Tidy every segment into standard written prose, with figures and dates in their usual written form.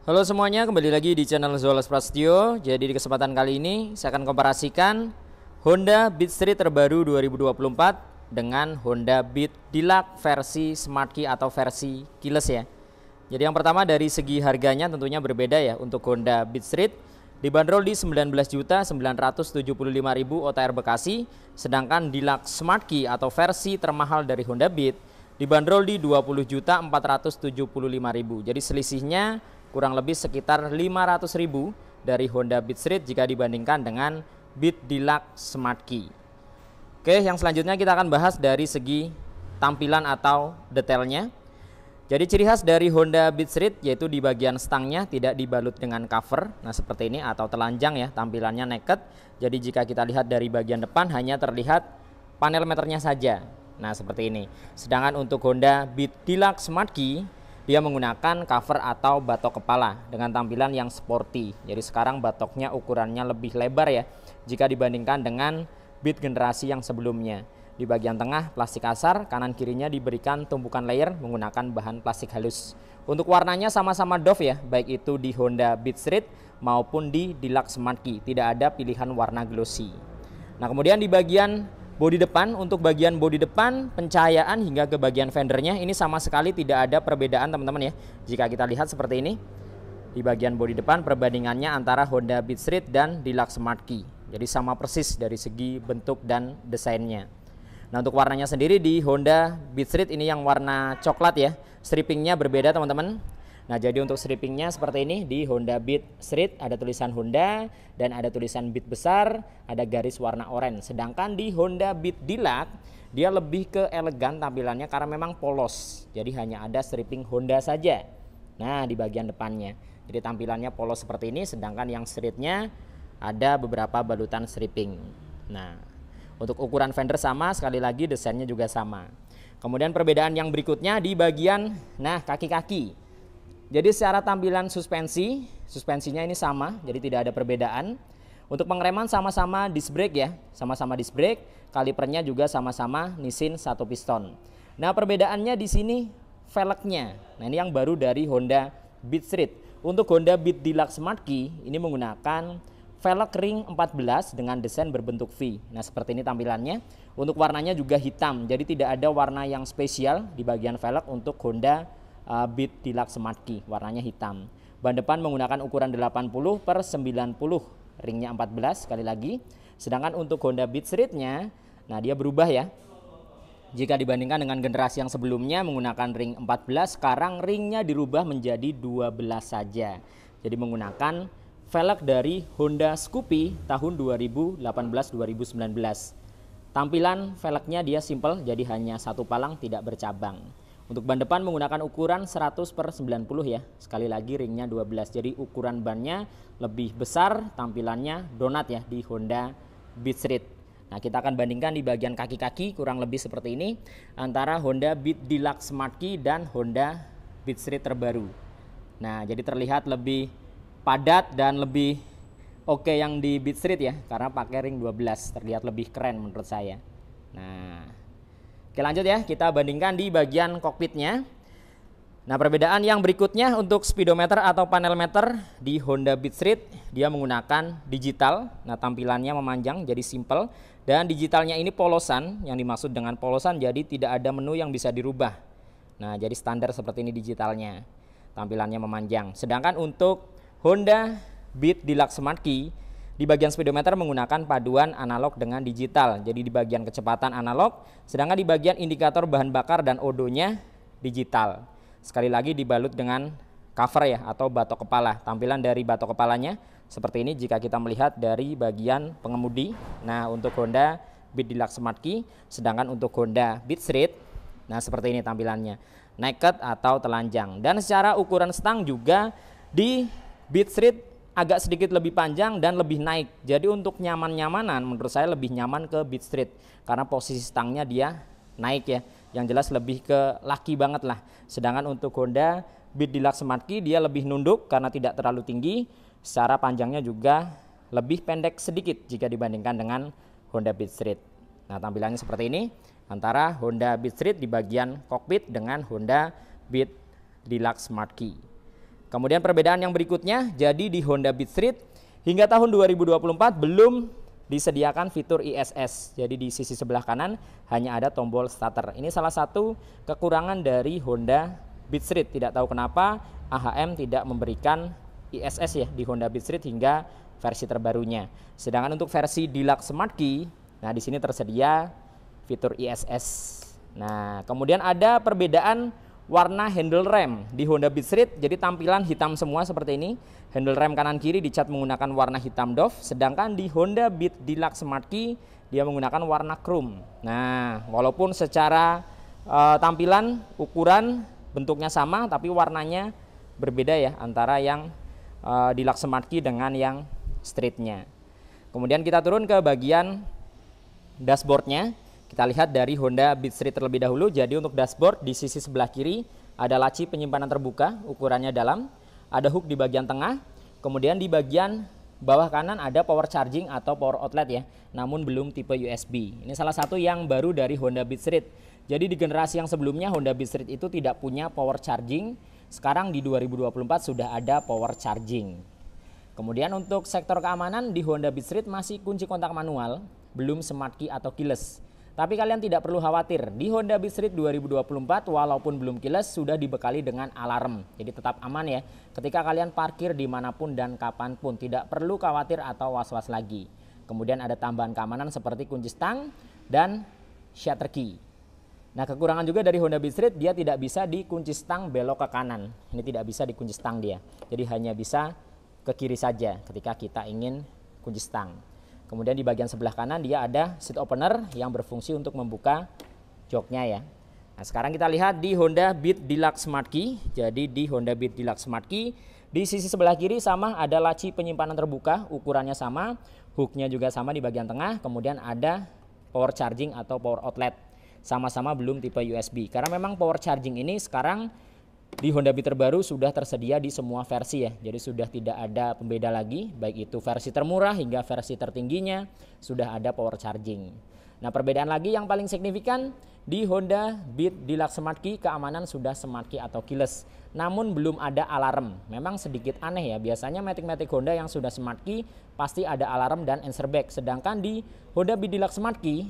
Halo semuanya, kembali lagi di channel Zolas Prasetyo. Jadi di kesempatan kali ini saya akan komparasikan Honda Beat Street terbaru 2024 dengan Honda Beat Deluxe versi Smart Key atau versi keyless ya. Jadi yang pertama dari segi harganya tentunya berbeda ya. Untuk Honda Beat Street dibanderol di 19.975.000 OTR Bekasi, sedangkan Deluxe Smart Key atau versi termahal dari Honda Beat dibanderol di 20.475.000. Jadi selisihnya kurang lebih sekitar 500.000 dari Honda Beat Street jika dibandingkan dengan Beat Deluxe Smart Key. Oke, yang selanjutnya kita akan bahas dari segi tampilan atau detailnya. Jadi ciri khas dari Honda Beat Street yaitu di bagian stangnya tidak dibalut dengan cover. Nah seperti ini atau telanjang ya, tampilannya naked. Jadi jika kita lihat dari bagian depan hanya terlihat panel meternya saja. Nah seperti ini. Sedangkan untuk Honda Beat Deluxe Smart Key dia menggunakan cover atau batok kepala dengan tampilan yang sporty. Jadi sekarang batoknya ukurannya lebih lebar ya jika dibandingkan dengan Beat generasi yang sebelumnya. Di bagian tengah plastik kasar, kanan kirinya diberikan tumpukan layer menggunakan bahan plastik halus. Untuk warnanya sama-sama doff ya, baik itu di Honda Beat Street maupun di Deluxe Smart Key. Tidak ada pilihan warna glossy. Nah kemudian di bagian bodi depan, untuk bagian bodi depan, pencahayaan hingga ke bagian fendernya ini sama sekali tidak ada perbedaan teman-teman ya. Jika kita lihat seperti ini, di bagian bodi depan perbandingannya antara Honda Beat Street dan Deluxe Smart Key. Jadi sama persis dari segi bentuk dan desainnya. Nah untuk warnanya sendiri di Honda Beat Street ini yang warna coklat ya. Strippingnya berbeda teman-teman. Nah jadi untuk strippingnya seperti ini di Honda Beat Street ada tulisan Honda dan ada tulisan Beat besar, ada garis warna oranye. Sedangkan di Honda Beat Deluxe dia lebih ke elegan tampilannya karena memang polos. Jadi hanya ada stripping Honda saja. Nah di bagian depannya. Jadi tampilannya polos seperti ini, sedangkan yang streetnya ada beberapa balutan stripping. Nah untuk ukuran fender sama, sekali lagi desainnya juga sama. Kemudian perbedaan yang berikutnya di bagian kaki-kaki. Jadi secara tampilan suspensinya ini sama, jadi tidak ada perbedaan. Untuk pengereman sama-sama disc brake ya, sama-sama disc brake. Kalipernya juga sama-sama Nissin 1 piston. Nah perbedaannya di sini velgnya. Nah ini yang baru dari Honda Beat Street. Untuk Honda Beat Deluxe Smart Key ini menggunakan velg ring 14 dengan desain berbentuk V. Nah seperti ini tampilannya. Untuk warnanya juga hitam, jadi tidak ada warna yang spesial di bagian velg untuk Honda Beat Deluxe Smart Key, warnanya hitam. Ban depan menggunakan ukuran 80/90, ringnya 14 sekali lagi. Sedangkan untuk Honda Beat Street-nya, nah dia berubah ya. Jika dibandingkan dengan generasi yang sebelumnya menggunakan ring 14, sekarang ringnya dirubah menjadi 12 saja. Jadi menggunakan velg dari Honda Scoopy tahun 2018-2019. Tampilan velgnya dia simple, jadi hanya satu palang tidak bercabang. Untuk ban depan menggunakan ukuran 100/90 ya. Sekali lagi ringnya 12. Jadi ukuran bannya lebih besar, tampilannya donat ya di Honda Beat Street. Nah, kita akan bandingkan di bagian kaki-kaki kurang lebih seperti ini antara Honda Beat Deluxe Smart Key dan Honda Beat Street terbaru. Nah, jadi terlihat lebih padat dan lebih oke yang di Beat Street ya, karena pakai ring 12, terlihat lebih keren menurut saya. Nah, oke lanjut ya, kita bandingkan di bagian kokpitnya. Nah perbedaan yang berikutnya untuk speedometer atau panel meter di Honda Beat Street dia menggunakan digital. Nah tampilannya memanjang jadi simple, dan digitalnya ini polosan. Yang dimaksud dengan polosan jadi tidak ada menu yang bisa dirubah. Nah jadi standar seperti ini digitalnya, tampilannya memanjang. Sedangkan untuk Honda Beat Deluxe Smart Key di bagian speedometer menggunakan paduan analog dengan digital. Jadi di bagian kecepatan analog, sedangkan di bagian indikator bahan bakar dan odonya digital. Sekali lagi dibalut dengan cover ya atau batok kepala. Tampilan dari batok kepalanya seperti ini jika kita melihat dari bagian pengemudi. Nah untuk Honda Beat Deluxe Smart Key, sedangkan untuk Honda Beat Street, nah seperti ini tampilannya, naked atau telanjang. Dan secara ukuran stang juga di Beat Street agak sedikit lebih panjang dan lebih naik. Jadi untuk nyaman-nyamanan menurut saya lebih nyaman ke Beat Street karena posisi stangnya dia naik ya. Yang jelas lebih ke laki banget lah. Sedangkan untuk Honda Beat Deluxe Smart Key dia lebih nunduk karena tidak terlalu tinggi. Secara panjangnya juga lebih pendek sedikit jika dibandingkan dengan Honda Beat Street. Nah tampilannya seperti ini antara Honda Beat Street di bagian kokpit dengan Honda Beat Deluxe Smart Key. Kemudian perbedaan yang berikutnya, jadi di Honda Beat Street hingga tahun 2024 belum disediakan fitur ISS. Jadi di sisi sebelah kanan hanya ada tombol starter. Ini salah satu kekurangan dari Honda Beat Street. Tidak tahu kenapa AHM tidak memberikan ISS ya di Honda Beat Street hingga versi terbarunya. Sedangkan untuk versi Deluxe Smart Key, nah di sini tersedia fitur ISS. Nah, kemudian ada perbedaan warna handle rem di Honda Beat Street. Jadi tampilan hitam semua seperti ini. Handle rem kanan kiri dicat menggunakan warna hitam doff, sedangkan di Honda Beat Deluxe Smart Key dia menggunakan warna chrome. Nah, walaupun secara tampilan, ukuran, bentuknya sama, tapi warnanya berbeda ya antara yang Deluxe Smart Key dengan yang streetnya. Kemudian kita turun ke bagian dashboardnya. Kita lihat dari Honda Beat Street terlebih dahulu. Jadi untuk dashboard di sisi sebelah kiri ada laci penyimpanan terbuka, ukurannya dalam, ada hook di bagian tengah, kemudian di bagian bawah kanan ada power charging atau power outlet ya, namun belum tipe USB. Ini salah satu yang baru dari Honda Beat Street. Jadi di generasi yang sebelumnya Honda Beat Street itu tidak punya power charging, sekarang di 2024 sudah ada power charging. Kemudian untuk sektor keamanan di Honda Beat Street masih kunci kontak manual, belum smart key atau keyless. Tapi kalian tidak perlu khawatir, di Honda Beat Street 2024 walaupun belum keyless sudah dibekali dengan alarm. Jadi tetap aman ya, ketika kalian parkir dimanapun dan kapanpun, tidak perlu khawatir atau was-was lagi. Kemudian ada tambahan keamanan seperti kunci stang dan shutter key. Nah, kekurangan juga dari Honda Beat Street, dia tidak bisa dikunci stang belok ke kanan. Ini tidak bisa dikunci stang dia, jadi hanya bisa ke kiri saja ketika kita ingin kunci stang. Kemudian di bagian sebelah kanan dia ada seat opener yang berfungsi untuk membuka joknya ya. Nah, sekarang kita lihat di Honda Beat Deluxe Smart Key. Jadi di Honda Beat Deluxe Smart Key di sisi sebelah kiri sama ada laci penyimpanan terbuka, ukurannya sama, hooknya juga sama di bagian tengah. Kemudian ada power charging atau power outlet, sama-sama belum tipe USB. Karena memang power charging ini sekarang di Honda Beat terbaru sudah tersedia di semua versi ya. Jadi sudah tidak ada pembeda lagi, baik itu versi termurah hingga versi tertingginya sudah ada power charging. Nah, perbedaan lagi yang paling signifikan di Honda Beat Deluxe Smart Key, keamanan sudah smart key atau keyless, namun belum ada alarm. Memang sedikit aneh ya, biasanya Matic Honda yang sudah smart key pasti ada alarm dan answer back. Sedangkan di Honda Beat Deluxe Smart Key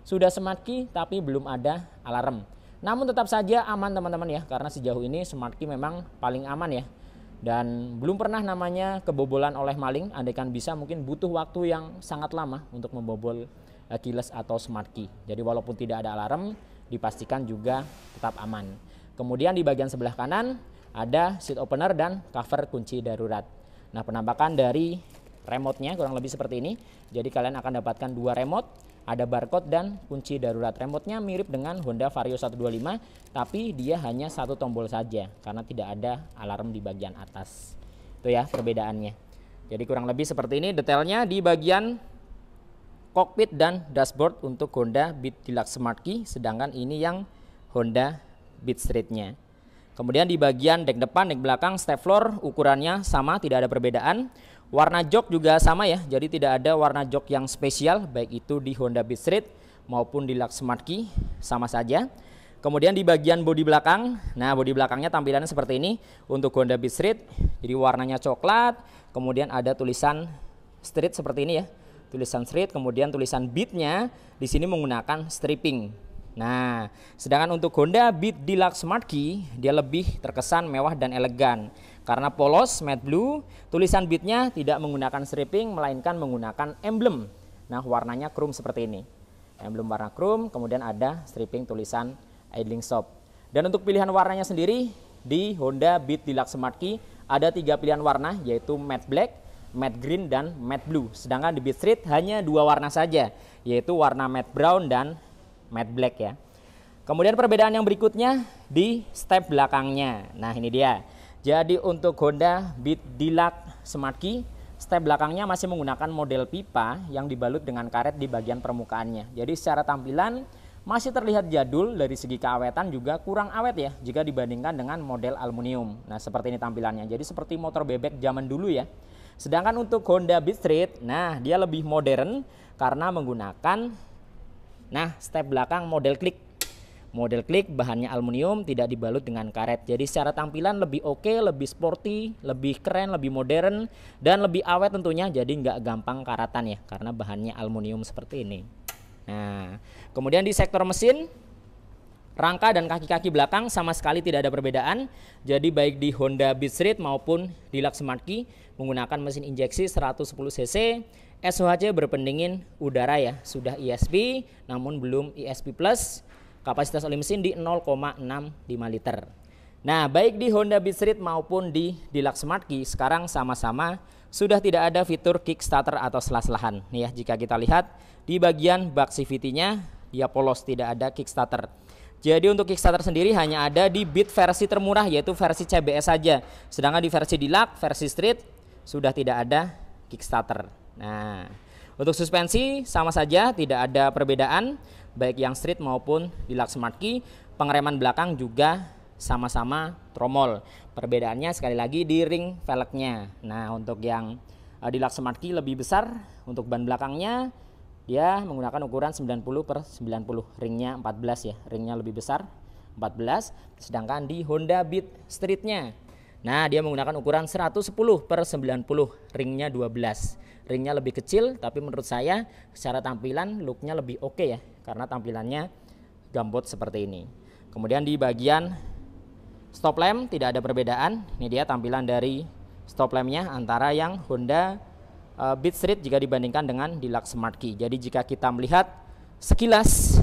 sudah smart key tapi belum ada alarm. Namun tetap saja aman teman-teman ya, karena sejauh ini smart key memang paling aman ya. Dan belum pernah namanya kebobolan oleh maling, andaikan bisa mungkin butuh waktu yang sangat lama untuk membobol keyless atau smart key. Jadi walaupun tidak ada alarm, dipastikan juga tetap aman. Kemudian di bagian sebelah kanan ada seat opener dan cover kunci darurat. Nah, penampakan dari remote-nya kurang lebih seperti ini. Jadi kalian akan dapatkan dua remote, ada barcode dan kunci darurat. Remote-nya mirip dengan Honda Vario 125, tapi dia hanya satu tombol saja karena tidak ada alarm di bagian atas. Itu ya perbedaannya. Jadi kurang lebih seperti ini detailnya di bagian kokpit dan dashboard untuk Honda Beat Deluxe Smart Key, sedangkan ini yang Honda Beat Street-nya. Kemudian di bagian dek depan, dek belakang, step floor ukurannya sama, tidak ada perbedaan. Warna jok juga sama ya, jadi tidak ada warna jok yang spesial, baik itu di Honda Beat Street maupun di Deluxe Smart Key, sama saja. Kemudian di bagian bodi belakang, nah bodi belakangnya tampilannya seperti ini untuk Honda Beat Street, jadi warnanya coklat, kemudian ada tulisan street seperti ini ya, tulisan street, kemudian tulisan Beat-nya di sini menggunakan stripping. Nah, sedangkan untuk Honda Beat Deluxe Smart Key, dia lebih terkesan mewah dan elegan. Karena polos matte blue, tulisan Beat-nya tidak menggunakan stripping melainkan menggunakan emblem. Nah, warnanya chrome seperti ini. Emblem warna chrome, kemudian ada stripping tulisan idling stop. Dan untuk pilihan warnanya sendiri di Honda Beat Deluxe Smart Key ada 3 pilihan warna, yaitu matte black, matte green dan matte blue. Sedangkan di Beat Street hanya 2 warna saja, yaitu warna matte brown dan matte black ya. Kemudian perbedaan yang berikutnya di step belakangnya. Nah, ini dia. Jadi untuk Honda Beat Deluxe Smart Key, step belakangnya masih menggunakan model pipa yang dibalut dengan karet di bagian permukaannya. Jadi secara tampilan masih terlihat jadul, dari segi keawetan juga kurang awet ya jika dibandingkan dengan model aluminium. Nah, seperti ini tampilannya. Jadi seperti motor bebek zaman dulu ya. Sedangkan untuk Honda Beat Street, nah dia lebih modern karena menggunakan step belakang model klik. Model klik bahannya aluminium, tidak dibalut dengan karet. Jadi secara tampilan lebih oke, lebih sporty, lebih keren, lebih modern, dan lebih awet tentunya. Jadi nggak gampang karatan ya, karena bahannya aluminium seperti ini. Nah, kemudian di sektor mesin, rangka dan kaki-kaki belakang sama sekali tidak ada perbedaan. Jadi baik di Honda Beat Street maupun di Lux Smart Key menggunakan mesin injeksi 110 cc, SOHC berpendingin udara ya, sudah ESP namun belum ESP Plus. Kapasitas oli mesin di 0,65 liter. Nah, baik di Honda Beat Street maupun di Lux Smart Key sekarang sama-sama sudah tidak ada fitur kickstarter atau selah-selahan. Nih ya, jika kita lihat di bagian bak CVT-nya dia polos, tidak ada kickstarter. Jadi untuk kickstarter sendiri hanya ada di Beat versi termurah, yaitu versi CBS saja. Sedangkan di versi Deluxe, versi Street sudah tidak ada kickstarter. Nah, untuk suspensi sama saja, tidak ada perbedaan baik yang Street maupun di Lux Smart Key. Pengereman belakang juga sama-sama tromol. Perbedaannya sekali lagi di ring velgnya. Nah, untuk yang di Lux Smart Key lebih besar, untuk ban belakangnya dia menggunakan ukuran 90/90, ringnya 14 ya, ringnya lebih besar 14. Sedangkan di Honda Beat Streetnya, nah dia menggunakan ukuran 110/90, ringnya 12. Ringnya lebih kecil, tapi menurut saya secara tampilan looknya lebih oke ya, karena tampilannya gambot seperti ini. Kemudian di bagian stop lamp tidak ada perbedaan. Ini dia tampilan dari stop lampnya antara yang Honda Beat Street jika dibandingkan dengan Deluxe Smart Key. Jadi jika kita melihat sekilas,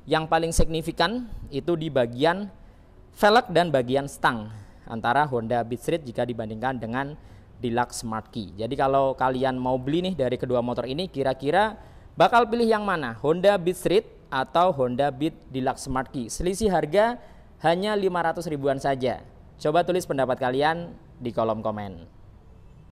yang paling signifikan itu di bagian velg dan bagian stang antara Honda Beat Street jika dibandingkan dengan Deluxe Smart Key. Jadi kalau kalian mau beli nih dari kedua motor ini, kira-kira bakal pilih yang mana? Honda Beat Street atau Honda Beat Deluxe Smart Key? Selisih harga hanya 500 ribuan saja. Coba tulis pendapat kalian di kolom komen.